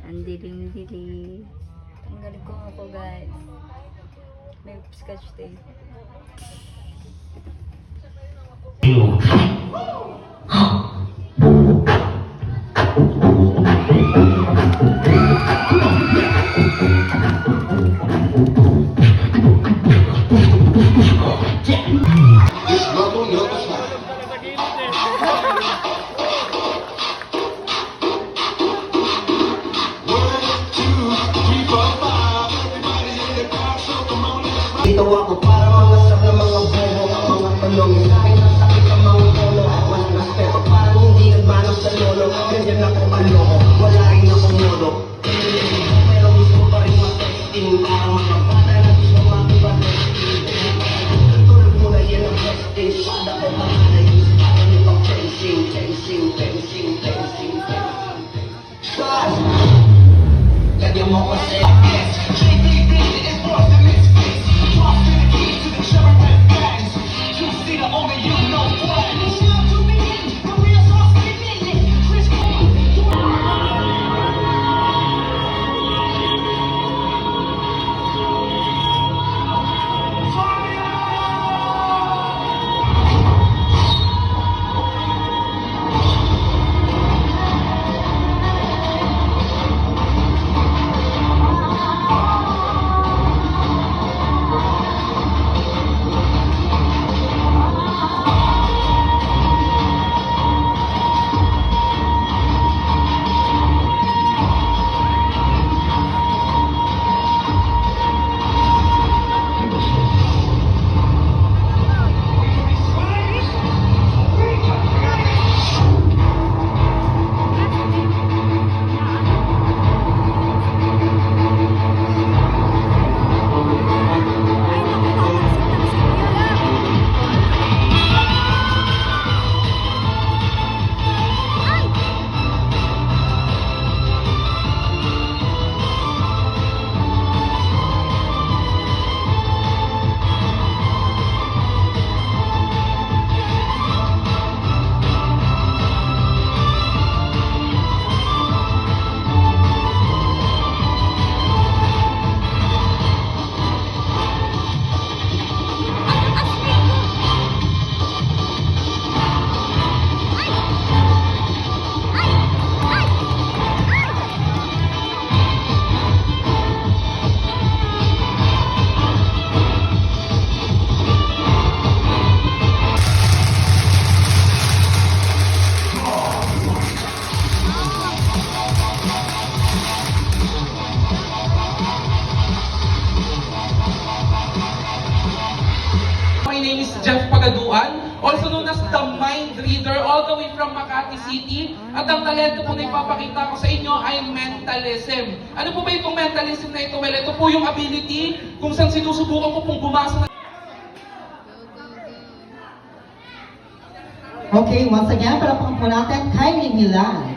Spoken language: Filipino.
Ang dilim-dilim. Tanggalin ko ako, guys. May scotch tape. Dito ako para mga sap na mga bobo, mga tanong. Kahit ang sakit ang mga tono, walang aspeto, parang hindi nagmanong sa lolo. Ganyan ako kaloko, wala rin akong modo. Pero gusto pa rin matesting, parang mga bata na gusto makipag-testing. Tulog mo na yan ang testing, pada ko mga naging para nyo pang fencing, fencing, fencing, fencing, fencing. Bas! Lagyan mo ko sa My name is Jeff Pagaduan, also known as the Mind Reader, all the way from Makati City. At ang talento po na ipapakita ko sa inyo ay mentalism. Ano po ba itong mentalism na ito? Well, ito po yung ability kung saan sinusubukan ko pong bumasa ng... Okay, once again, palapakang po natin, Kylie Milan.